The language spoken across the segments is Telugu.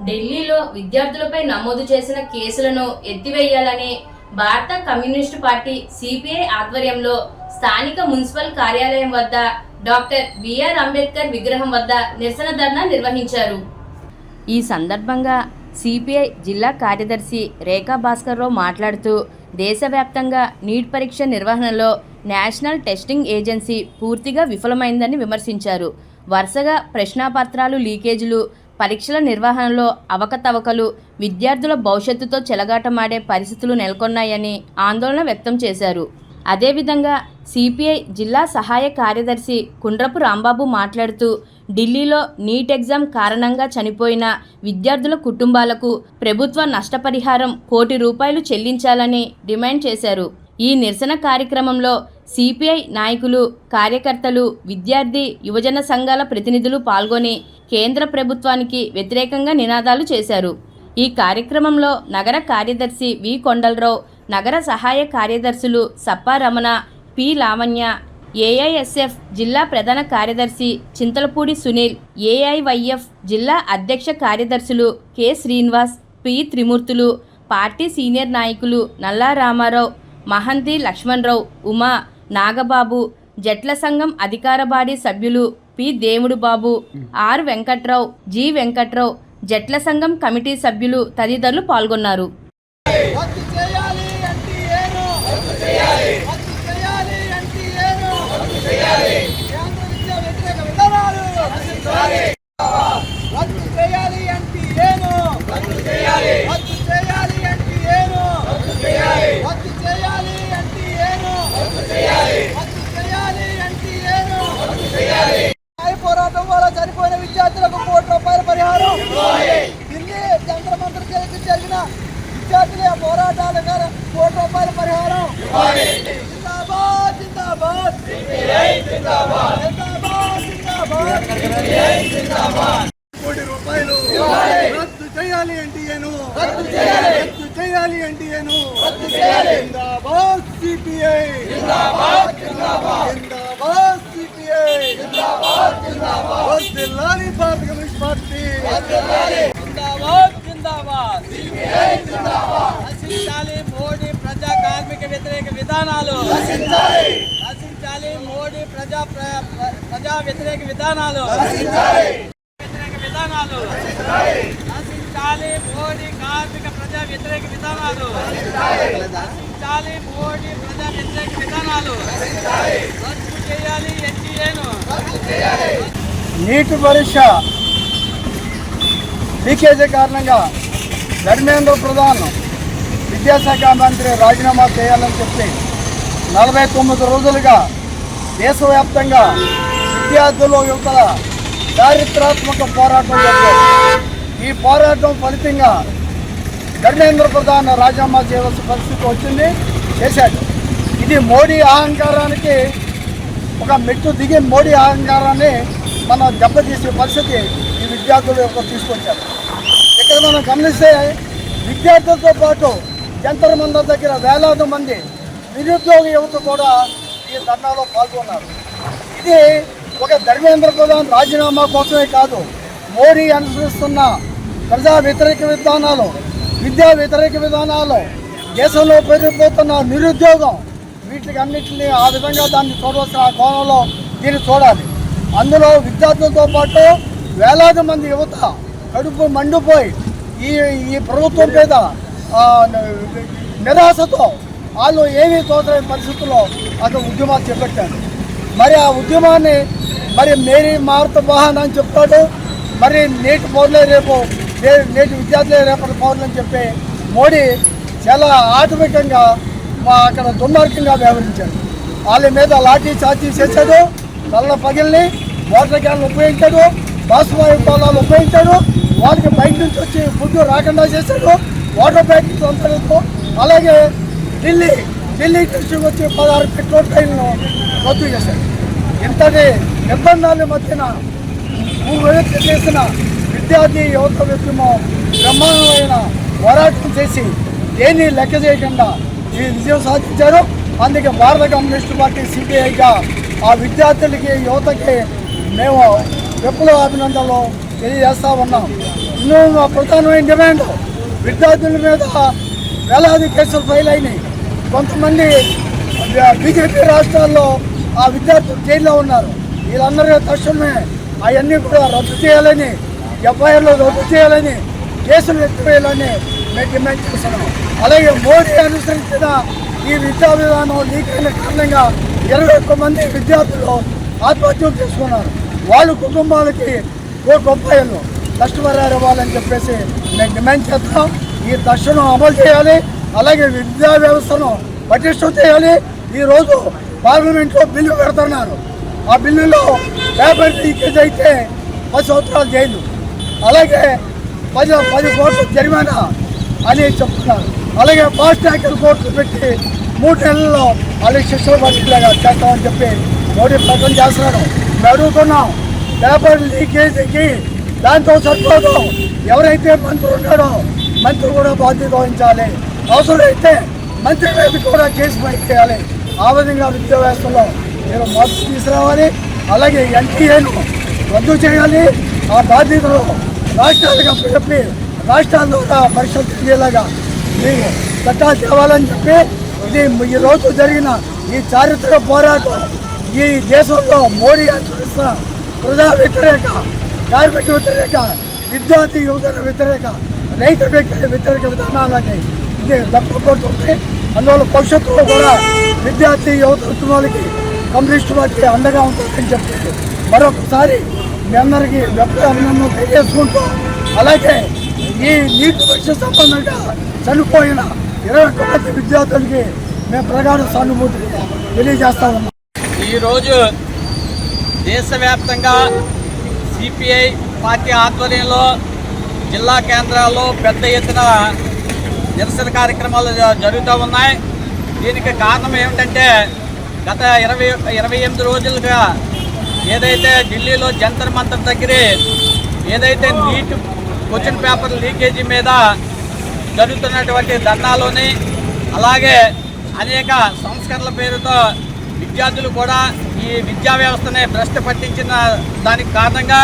ఢిల్లీలో విద్యార్థులపై నమోదు చేసిన కేసులను ఎత్తివేయాలని భారత కమ్యూనిస్టు పార్టీ సిపిఐ ఆధ్వర్యంలో స్థానిక మున్సిపల్ కార్యాలయం వద్ద డాక్టర్ బిఆర్ అంబేద్కర్ విగ్రహం వద్ద నిరసన ధర్నా నిర్వహించారు. ఈ సందర్భంగా సిపిఐ జిల్లా కార్యదర్శి రేఖా భాస్కర్రావు మాట్లాడుతూ, దేశవ్యాప్తంగా నీట్ పరీక్ష నిర్వహణలో నేషనల్ టెస్టింగ్ ఏజెన్సీ పూర్తిగా విఫలమైందని విమర్శించారు. వరుసగా ప్రశ్నాపత్రాలు లీకేజీలు, పరీక్షల నిర్వహణలో అవకతవకలు, విద్యార్థుల భవిష్యత్తుతో చెలగాటమాడే పరిస్థితులు నెలకొన్నాయని ఆందోళన వ్యక్తం చేశారు. అదేవిధంగా సిపిఐ జిల్లా సహాయ కార్యదర్శి కుండ్రపు రాంబాబు మాట్లాడుతూ, ఢిల్లీలో నీట్ ఎగ్జామ్ కారణంగా చనిపోయిన విద్యార్థుల కుటుంబాలకు ప్రభుత్వ నష్టపరిహారం ₹1 కోటి చెల్లించాలని డిమాండ్ చేశారు. ఈ నిరసన కార్యక్రమంలో సిపిఐ నాయకులు, కార్యకర్తలు, విద్యార్థి, యువజన సంఘాల ప్రతినిధులు పాల్గొని కేంద్ర ప్రభుత్వానికి వ్యతిరేకంగా నినాదాలు చేశారు. ఈ కార్యక్రమంలో నగర కార్యదర్శి వి కొండలరావు, నగర సహాయ కార్యదర్శులు సప్పా రమణ, పి లావణ్య, ఏఐఎస్ఎఫ్ జిల్లా ప్రధాన కార్యదర్శి చింతలపూడి సునీల్, ఏఐవైఎఫ్ జిల్లా అధ్యక్ష కార్యదర్శులు కె శ్రీనివాస్, పి త్రిమూర్తులు, పార్టీ సీనియర్ నాయకులు నల్లా రామారావు, మహంతి లక్ష్మణరావు, ఉమా, నాగబాబు, జట్ల సంఘం అధికార బాడీ సభ్యులు పి దేవుడు బాబు, ఆర్ వెంకట్రావు, జి వెంకట్రావు, జట్ల సంఘం కమిటీ సభ్యులు తదితరులు పాల్గొన్నారు. పోరాటం వల్ల చనిపోయిన విద్యార్థులకు ₹1 కోటి పరిహారం, ఢిల్లీ జంతర్ మంతర్ జరిగిన విద్యార్థుల పోరాటాల ₹1 కోటి పరిహారం. జిందాబాద్ జిందాబాద్ జిందాబాద్ జిందాబాద్. ₹1 కోటి రద్దు చేయాలి ఎన్టీఏను, రద్దు చేయాలి ఎన్టీఏను. జిందాబాద్ సిపిఐ, జిందాబాద్ జిందాబాద్ సిపిఐ, జిందాబాద్ వర్ధిల్లాలి భారత కమ్యూనిస్ట్ పార్టీ, జిందాబాద్ జిందాబాద్ సిపిఐ జిందాబాద్. నశించాలి మోడీ ప్రజా కార్మిక వ్యతిరేక విధానాలు, నశించాలి మోడీ ప్రజా వ్యతిరేక విధానాలు, నశించాలి మోడీ కార్మిక ప్రజా వ్యతిరేక విధానాలు, నశించాలి మోడీ ప్రజా వ్యతిరేక విధానాలు, రద్దు చేయాలి ఎన్టీఏను. నీటి పరీక్ష లీకేజీ కారణంగా ధర్మేంద్ర ప్రధాన్ విద్యాశాఖ మంత్రి రాజీనామా చేయాలని చెప్పి 49 రోజులుగా దేశవ్యాప్తంగా విద్యార్థులు, యువతల చారిత్రాత్మక పోరాటం జరిగింది. ఈ పోరాటం ఫలితంగా ధర్మేంద్ర ప్రధాన్ రాజీనామా చేయవలసిన పరిస్థితి వచ్చింది, చేశాడు. ఇది మోడీ అహంకారానికి ఒక మెట్టు దిగి మోడీ అహంకారాన్ని మనం దెబ్బతీసే పరిస్థితి ఈ విద్యార్థులు తీసుకొచ్చారు. ఇక్కడ మనం గమనిస్తే విద్యార్థులతో పాటు జంతర్ మంతర్ దగ్గర వేలాది మంది నిరుద్యోగ యువత కూడా ఈ ధర్నాలో పాల్గొన్నారు. ఇది ఒక ధర్మేంద్ర ప్రధాన్ రాజీనామా కోసమే కాదు, మోడీ అనుసరిస్తున్న ప్రజా వ్యతిరేక విధానాలు, విద్యా వ్యతిరేక విధానాలు, దేశంలో పెరిగిపోతున్న నిరుద్యోగం, వీటికి అన్నింటినీ ఆ విధంగా దాన్ని చూడవలసిన ఆ కోణంలో దీన్ని చూడాలి. అందులో విద్యార్థులతో పాటు వేలాది మంది యువత కడుపు మండిపోయి ఈ ప్రభుత్వం మీద నిరాశతో వాళ్ళు ఏమీ తోచలేని పరిస్థితుల్లో అక్కడ ఉద్యమాలు చేపట్టారు. మరి ఆ ఉద్యమాన్ని మేరీ మారుత వాహన్ అని చెప్తాడు, మరి నేటి పౌరులే రేపు, నేటి విద్యార్థులే రేపటి పౌరులు అని చెప్పి మోడీ చాలా ఆటవికంగా అక్కడ దుర్మార్గంగా వ్యవహరించాడు. వాళ్ళ మీద లాఠీ చార్జీ చేశాడు, కళ్ళ పగిలిని వాటర్ క్యాన్లు ఉపయోగించాడు, బాష్పవాయు పాలాలు ఉపయోగించాడు, వాళ్ళకి బయట నుంచి వచ్చి ఫుడ్ రాకుండా చేశాడు, వాటర్ ప్యాకెట్స్ అంతలేదు. అలాగే ఢిల్లీ నుంచి వచ్చి 16 పెట్రోల్ ట్రైన్లను రద్దు చేశాడు. ఇంతటి నిర్బంధాల మధ్యన చేసిన విద్యార్థి యువత ఉద్యమం బ్రహ్మాండమైన పోరాటం చేసి దేన్ని లెక్క చేయకుండా ఈ విజయం సాధించారు. అందుకే భారత కమ్యూనిస్టు పార్టీ సిపిఐగా ఆ విద్యార్థులకి, యువతకి మేము విప్లవ అభినందనలు తెలియజేస్తా ఉన్నాం. మా ప్రధానమైన డిమాండ్ విద్యార్థుల మీద వేలాది కేసులు ఫైల్ అయినాయి. కొంతమంది బీజేపీ రాష్ట్రాల్లో ఆ విద్యార్థులు జైల్లో ఉన్నారు. వీళ్ళందరూ తక్షణమే అవన్నీ కూడా రద్దు చేయాలని, ఎఫ్ఐఆర్లో రద్దు చేయాలని, కేసులు ఎత్తివేయాలని మేము డిమాండ్ చేస్తున్నాం. అలాగే మోడీ అనుసరించిన ఈ విద్యా విధానం లీక్ అయిన కారణంగా 21 మంది విద్యార్థులు ఆత్మహత్యలు చేసుకున్నారు. వాళ్ళ కుటుంబాలకి ₹1,00,000 నష్టపరిహారం ఇవ్వాలని చెప్పేసి మేము డిమాండ్ చేస్తున్నాం. ఈ తక్షణం అమలు చేయాలి. అలాగే విద్యా వ్యవస్థను పటిష్టం చేయాలి. ఈరోజు పార్లమెంట్లో బిల్లు పెడుతున్నారు. ఆ బిల్లులో పేపర్ లీకేజ్ అయితే 10 సంవత్సరాలు జైలు, అలాగే 10 కోట్ల జరిమానా అని చెప్తున్నారు. అలాగే ఫాస్ట్ ట్రాక్ కోర్టులు పెట్టి 3 నెలల్లో వాళ్ళకి శిక్షలు పట్టేలాగా చేస్తామని చెప్పి మోడీ ప్రకటన చేస్తున్నాడు. మేము అడుగుతున్నాం, పేపర్ లీకేజీకి దాంతో సరిపోదు. ఎవరైతే మంత్రి ఉన్నాడో మంత్రి కూడా బాధ్యత వహించాలి. అవసరమైతే మంత్రి మీద కూడా కేసు ఫైల్ చేయాలి. ఆ విధంగా విద్యా వ్యవస్థలో మీరు మార్పు తీసుకురావాలి. అలాగే ఎన్టీఏను రద్దు చేయాలి. ఆ బాధ్యతలు రాష్ట్రాలుగా చెప్పి రాష్ట్రాల ద్వారా పరిషత్ తెలియలాగా మీరు చట్టాలు తేవాలని చెప్పి ఇది ఈరోజు జరిగిన ఈ చారిత్రక పోరాటం ఈ దేశంలో మోడీ అనుసరిస్తున్న ప్రజా వ్యతిరేక, కార్మిక వ్యతిరేక, విద్యార్థి యువతల వ్యతిరేక, రైతు వ్యతిరేక విధానాలని ఇది దక్కుకుంటుంది. అందువల్ల భవిష్యత్తులో కూడా విద్యార్థి యువతలకి కమ్యూనిస్టు పార్టీ అండగా ఉంటుందని చెప్పి మరొకసారి మీ అందరికీ అభినందనలు తెలియజేసుకుంటూ, అలాగే ఈ నీటి పరీక్ష సంబంధంగా చనిపోయిన 21 మంది విద్యార్థులకి మేము ప్రగాఢ సానుభూతి తెలియజేస్తా ఉన్నాం. ఈరోజు దేశవ్యాప్తంగా సిపిఐ పార్టీ ఆధ్వర్యంలో జిల్లా కేంద్రాల్లో పెద్ద ఎత్తున నిరసన కార్యక్రమాలు జరుగుతూ ఉన్నాయి. దీనికి కారణం ఏమిటంటే గత 28 రోజులుగా ఏదైతే ఢిల్లీలో జంతర్ మంతర్ దగ్గర ఏదైతే నీట్ క్వశ్చన్ పేపర్ లీకేజీ మీద జరుగుతున్నటువంటి ధర్నాలోని, అలాగే అనేక సంస్కరణల పేరుతో విద్యార్థులు కూడా ఈ విద్యా వ్యవస్థని భ్రష్టు పట్టించిన దానికి కారణంగా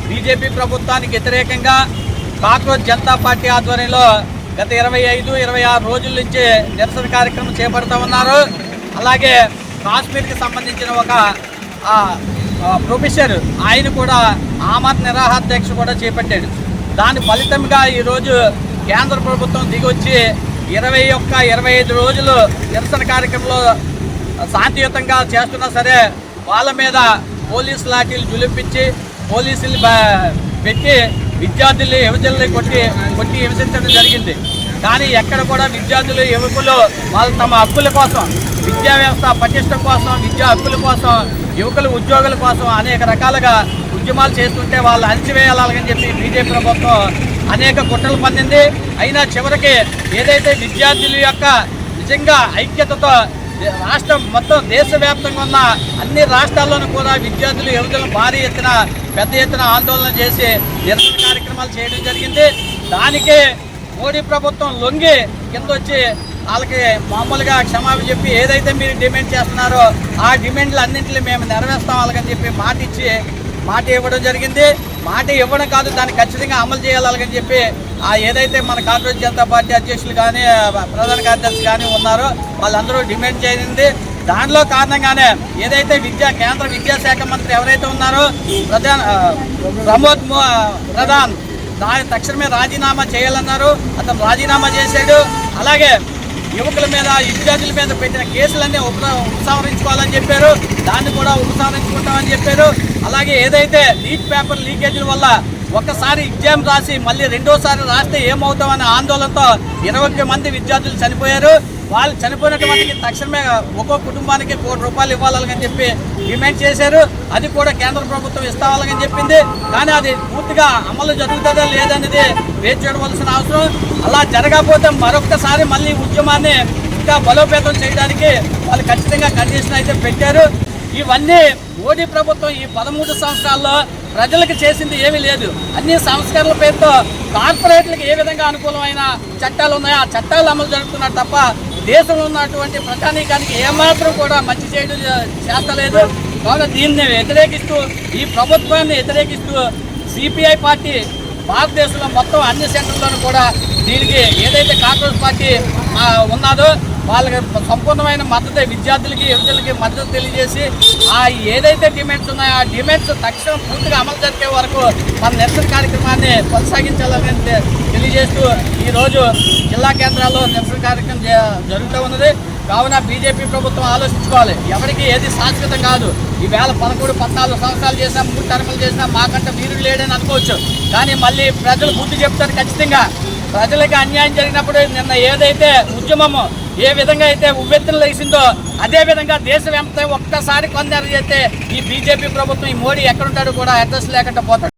బీజేపీ ప్రభుత్వానికి వ్యతిరేకంగా కాక్రోచ్ జనతా పార్టీ ఆధ్వర్యంలో గత 25-26 రోజుల నుంచి నిరసన కార్యక్రమం చేపడుతూ ఉన్నారు. అలాగే కాశ్మీర్కి సంబంధించిన ఒక ప్రొఫెసర్ ఆయన కూడా ఆమరణ నిరాహార దీక్ష కూడా చేపట్టాడు. దాని ఫలితంగా ఈరోజు కేంద్ర ప్రభుత్వం దిగొచ్చి 21-25 రోజులు నిరసన కార్యక్రమంలో శాంతియుతంగా చేస్తున్నా సరే వాళ్ళ మీద పోలీసు లాఠీలు జులిపించి పోలీసులు పెట్టి విద్యార్థులు యువజనుల్ని కొట్టి హింసించడం జరిగింది. కానీ ఎక్కడ కూడా విద్యార్థులు యువకులు వాళ్ళు తమ హక్కుల కోసం, విద్యా వ్యవస్థ పటిష్టం కోసం, విద్యా హక్కుల కోసం, యువకుల ఉద్యోగుల కోసం అనేక రకాలుగా ఉద్యమాలు చేస్తుంటే వాళ్ళు అణచివేయాలని చెప్పి బీజేపీ ప్రభుత్వం అనేక కుట్రలు పన్నింది. అయినా చివరికి ఏదైతే విద్యార్థుల యొక్క నిజంగా ఐక్యతతో రాష్ట్రం మొత్తం దేశవ్యాప్తంగా ఉన్న అన్ని రాష్ట్రాల్లోనూ కూడా విద్యార్థులు యువకులు భారీ ఎత్తున పెద్ద ఎత్తున ఆందోళన చేసి నిరసన కార్యక్రమాలు చేయడం జరిగింది. దానికే మోడీ ప్రభుత్వం లొంగి కింద వచ్చి వాళ్ళకి మామూలుగా క్షమాపణ చెప్పి ఏదైతే మీరు డిమాండ్ చేస్తున్నారో ఆ డిమాండ్లు అన్నింటినీ మేము నెరవేర్స్తాం వాళ్ళకని చెప్పి మాట ఇవ్వడం జరిగింది. మాట ఇవ్వడం కాదు, దాన్ని ఖచ్చితంగా అమలు చేయాలని చెప్పి ఏదైతే మన కాంగ్రెస్ జనతా పార్టీ అధ్యక్షులు కానీ ప్రధాన కార్యదర్శి కానీ ఉన్నారో వాళ్ళందరూ డిమాండ్ చేసింది. దానిలో కారణంగానే ఏదైతే కేంద్ర విద్యాశాఖ మంత్రి ఎవరైతే ఉన్నారో ప్రధాన్ తక్షణమే రాజీనామా చేయాలన్నారు. అతను రాజీనామా చేశాడు. అలాగే యువకుల మీద విద్యార్థుల మీద పెట్టిన కేసులన్నీ ఉపసంహరించుకోవాలని చెప్పారు. దాన్ని కూడా ఉపసంహరించుకుంటామని చెప్పారు. అలాగే ఏదైతే నీట్ పేపర్ లీకేజీల వల్ల ఒక్కసారి ఎగ్జామ్ రాసి మళ్ళీ రెండోసారి రాస్తే ఏమవుతామనే ఆందోళనతో 21 మంది విద్యార్థులు చనిపోయారు. వాళ్ళు చనిపోయినటువంటి తక్షణమే ఒక్కో కుటుంబానికి ₹1,00,000 ఇవ్వాలని చెప్పి డిమాండ్ చేశారు. అది కూడా కేంద్ర ప్రభుత్వం ఇస్తావాలని చెప్పింది. కానీ అది పూర్తిగా అమలు జరుగుతుందా లేదనేది వేచి చూడవలసిన అవసరం. అలా జరగకపోతే మరొక్కసారి మళ్ళీ ఉద్యమాన్ని ఇంకా బలోపేతం చేయడానికి వాళ్ళు ఖచ్చితంగా కండిషన్ అయితే పెట్టారు. ఇవన్నీ మోడీ ప్రభుత్వం ఈ 13 సంవత్సరాల్లో ప్రజలకు చేసింది ఏమీ లేదు. అన్ని సంస్కరణల పేరుతో కార్పొరేట్లకు ఏ విధంగా అనుకూలమైన చట్టాలు ఉన్నాయో ఆ చట్టాలు అమలు జరుగుతున్నారు తప్ప దేశంలో ఉన్నటువంటి ప్రజానీకానికి ఏమాత్రం కూడా మంచి చేయడం చేస్తలేదు. కావున దీన్ని వ్యతిరేకిస్తూ, ఈ ప్రభుత్వాన్ని వ్యతిరేకిస్తూ సిపిఐ పార్టీ భారతదేశంలో మొత్తం అన్ని సెంటర్లోనూ కూడా దీనికి ఏదైతే కాంగ్రెస్ పార్టీ ఉన్నదో వాళ్ళకి సంపూర్ణమైన మద్దతు విద్యార్థులకి యువతులకి మద్దతు తెలియజేసి ఏదైతే డిమాండ్స్ ఉన్నాయో ఆ డిమాండ్స్ తక్షణం పూర్తిగా అమలు జరిగే వరకు మన నిరసన కార్యక్రమాన్ని కొనసాగించాలని తెలియజేస్తూ ఈరోజు జిల్లా కేంద్రాల్లో నిరసన కార్యక్రమం జరుగుతూ ఉన్నది. కావున బీజేపీ ప్రభుత్వం ఆలోచించుకోవాలి. ఎవరికి ఏది శాశ్వతం కాదు. ఈవేళ 13-14 సంవత్సరాలు చేసినా 3 టర్ములు చేసినా మాకంటే వీరుడు లేడని అనుకోవచ్చు. కానీ మళ్ళీ ప్రజలు బుద్ధి చెప్తారు ఖచ్చితంగా. ప్రజలకి అన్యాయం జరిగినప్పుడు నిన్న ఏదైతే ఉద్యమము ఏ విధంగా అయితే ఉవ్వెత్తున లేచిందో అదే విధంగా దేశవ్యాప్తంగా ఒక్కసారి కొందరు చేస్తే ఈ బీజేపీ ప్రభుత్వం ఈ మోడీ ఎక్కడుంటాడో కూడా అడ్రస్ లేకుండా పోతాడు.